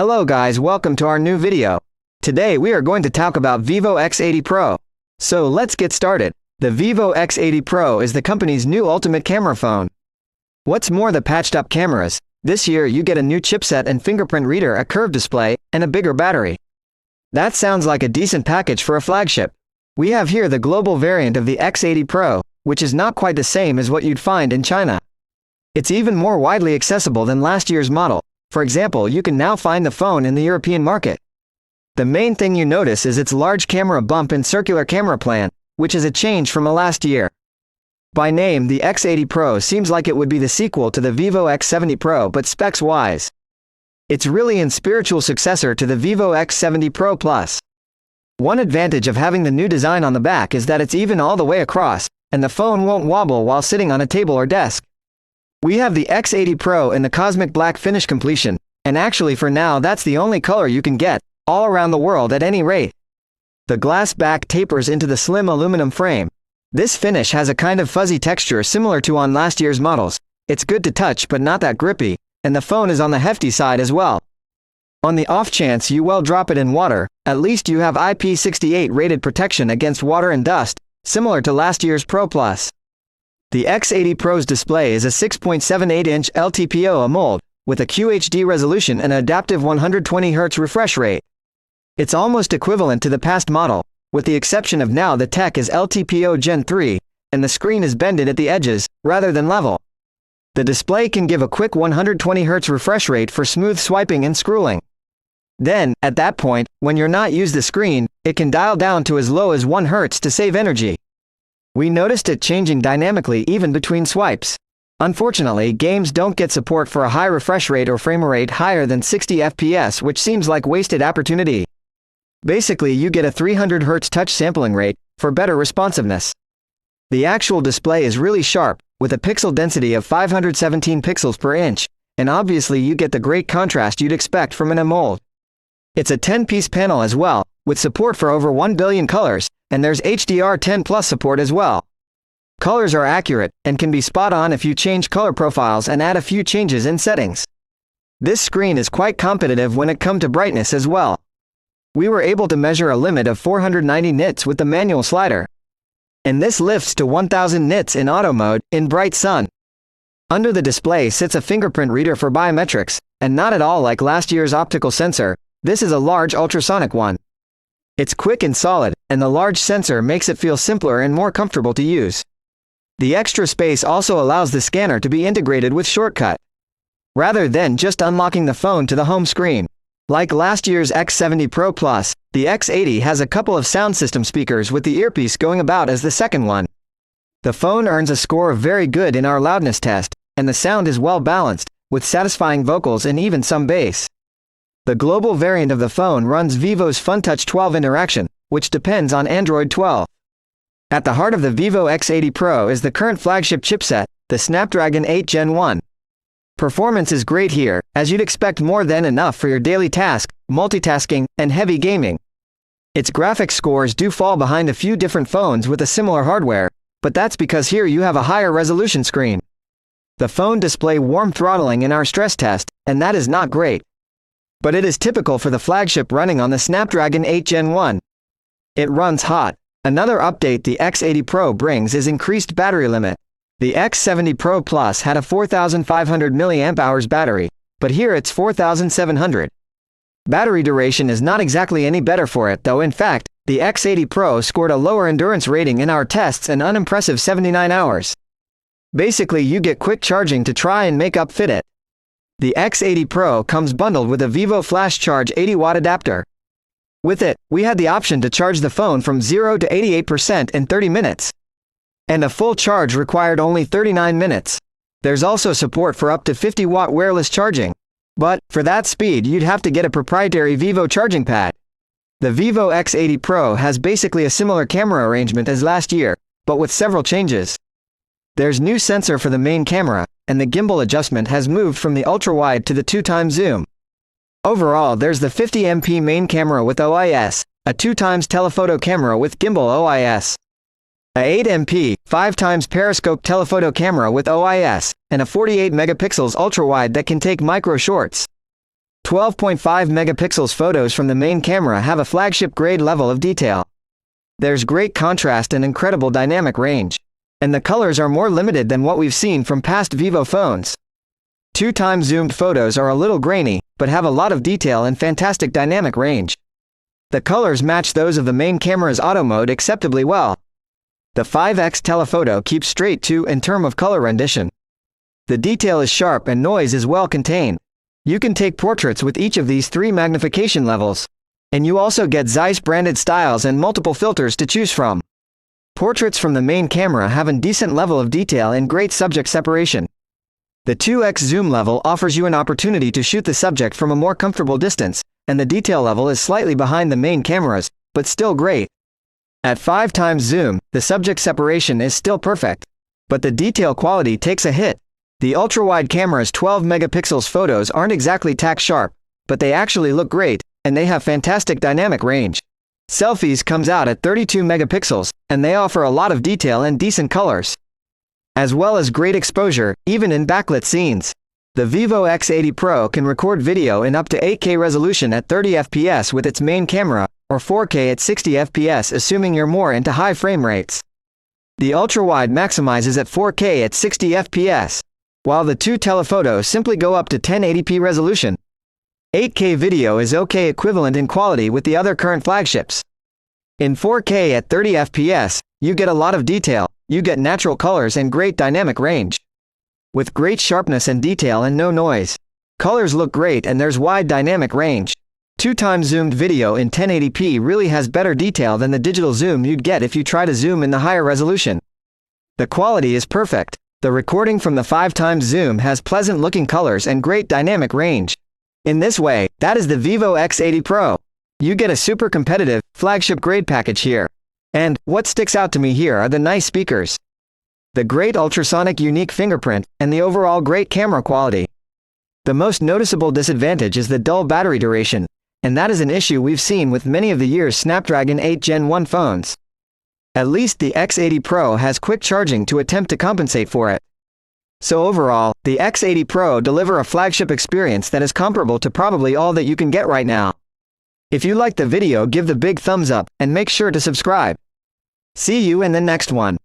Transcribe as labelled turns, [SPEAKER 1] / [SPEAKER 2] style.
[SPEAKER 1] Hello guys, welcome to our new video. Today we are going to talk about Vivo X80 Pro. So let's get started. The Vivo X80 Pro is the company's new ultimate camera phone. What's more, the patched up cameras. This year you get a new chipset and fingerprint reader, a curved display, and a bigger battery. That sounds like a decent package for a flagship. We have here the global variant of the X80 Pro, which is not quite the same as what you'd find in China. It's even more widely accessible than last year's model. For example, you can now find the phone in the European market. The main thing you notice is its large camera bump and circular camera plan, which is a change from last year. By name, the X80 Pro seems like it would be the sequel to the Vivo X70 Pro, but specs-wise, it's really a spiritual successor to the Vivo X70 Pro Plus. One advantage of having the new design on the back is that it's even all the way across, and the phone won't wobble while sitting on a table or desk. We have the X80 Pro in the cosmic black finish completion, and actually for now that's the only color you can get, all around the world at any rate. The glass back tapers into the slim aluminum frame. This finish has a kind of fuzzy texture similar to on last year's models. It's good to touch but not that grippy, and the phone is on the hefty side as well. On the off chance you will drop it in water, at least you have IP68 rated protection against water and dust, similar to last year's Pro Plus. The X80 Pro's display is a 6.78-inch LTPO AMOLED, with a QHD resolution and an adaptive 120Hz refresh rate. It's almost equivalent to the past model, with the exception of now the tech is LTPO Gen 3, and the screen is bended at the edges, rather than level. The display can give a quick 120Hz refresh rate for smooth swiping and scrolling. Then, at that point, when you're not using the screen, it can dial down to as low as 1 Hz to save energy. We noticed it changing dynamically even between swipes. Unfortunately, games don't get support for a high refresh rate or frame rate higher than 60 FPS, which seems like wasted opportunity. Basically, you get a 300 Hz touch sampling rate, for better responsiveness. The actual display is really sharp, with a pixel density of 517 pixels per inch, and obviously you get the great contrast you'd expect from an AMOLED. It's a 10-piece panel as well, with support for over 1 billion colors, and there's HDR10+ support as well. Colors are accurate, and can be spot on if you change color profiles and add a few changes in settings. This screen is quite competitive when it comes to brightness as well. We were able to measure a limit of 490 nits with the manual slider. And this lifts to 1000 nits in auto mode, in bright sun. Under the display sits a fingerprint reader for biometrics, and not at all like last year's optical sensor, this is a large ultrasonic one. It's quick and solid, and the large sensor makes it feel simpler and more comfortable to use. The extra space also allows the scanner to be integrated with Shortcut, rather than just unlocking the phone to the home screen. Like last year's X70 Pro Plus, the X80 has a couple of sound system speakers with the earpiece going about as the second one. The phone earns a score of very good in our loudness test, and the sound is well balanced, with satisfying vocals and even some bass. The global variant of the phone runs Vivo's FunTouch 12 interaction, which depends on Android 12. At the heart of the Vivo X80 Pro is the current flagship chipset, the Snapdragon 8 Gen 1. Performance is great here, as you'd expect more than enough for your daily task, multitasking, and heavy gaming. Its graphics scores do fall behind a few different phones with a similar hardware, but that's because here you have a higher resolution screen. The phone display warm throttling in our stress test, and that is not great. But it is typical for the flagship running on the Snapdragon 8 Gen 1. It runs hot. Another update the X80 Pro brings is increased battery limit. The X70 Pro Plus had a 4500 mAh battery, but here it's 4700. Battery duration is not exactly any better for it though. In fact, the X80 Pro scored a lower endurance rating in our tests, an unimpressive 79 hours. Basically you get quick charging to try and make up fit it. The X80 Pro comes bundled with a Vivo Flash Charge 80-watt adapter. With it, we had the option to charge the phone from 0 to 88% in 30 minutes. And a full charge required only 39 minutes. There's also support for up to 50-watt wireless charging. But, for that speed you'd have to get a proprietary Vivo charging pad. The Vivo X80 Pro has basically a similar camera arrangement as last year, but with several changes. There's new sensor for the main camera, and the gimbal adjustment has moved from the ultra-wide to the 2x zoom. Overall, there's the 50MP main camera with OIS, a 2x telephoto camera with gimbal OIS, a 8MP, 5x periscope telephoto camera with OIS, and a 48 megapixels ultra-wide that can take micro shorts. 12.5 megapixels photos from the main camera have a flagship grade level of detail. There's great contrast and incredible dynamic range. And the colors are more limited than what we've seen from past Vivo phones. 2x zoomed photos are a little grainy, but have a lot of detail and fantastic dynamic range. The colors match those of the main camera's auto mode acceptably well. The 5x telephoto keeps straight too in terms of color rendition. The detail is sharp and noise is well contained. You can take portraits with each of these 3 magnification levels. And you also get Zeiss branded styles and multiple filters to choose from. Portraits from the main camera have a decent level of detail and great subject separation. The 2x zoom level offers you an opportunity to shoot the subject from a more comfortable distance, and the detail level is slightly behind the main cameras, but still great. At 5x zoom, the subject separation is still perfect. But the detail quality takes a hit. The ultra-wide camera's 12 megapixels photos aren't exactly tack sharp, but they actually look great, and they have fantastic dynamic range. Selfies comes out at 32 megapixels, and they offer a lot of detail and decent colors. As well as great exposure, even in backlit scenes. The Vivo X80 Pro can record video in up to 8K resolution at 30 fps with its main camera, or 4K at 60 fps assuming you're more into high frame rates. The ultra-wide maximizes at 4K at 60 fps, while the 2 telephotos simply go up to 1080p resolution. 8K video is OK equivalent in quality with the other current flagships. In 4K at 30 fps, you get a lot of detail, you get natural colors and great dynamic range. With great sharpness and detail and no noise. Colors look great and there's wide dynamic range. 2x zoomed video in 1080p really has better detail than the digital zoom you'd get if you try to zoom in the higher resolution. The quality is perfect. The recording from the 5x zoom has pleasant looking colors and great dynamic range. In this way, that is the Vivo X80 Pro. You get a super competitive, flagship grade package here. And, what sticks out to me here are the nice speakers, the great ultrasonic unique fingerprint, and the overall great camera quality. The most noticeable disadvantage is the dull battery duration, and that is an issue we've seen with many of the year's Snapdragon 8 Gen 1 phones. At least the X80 Pro has quick charging to attempt to compensate for it. So overall, the X80 Pro deliver a flagship experience that is comparable to probably all that you can get right now. If you liked the video, give the big thumbs up, and make sure to subscribe. See you in the next one.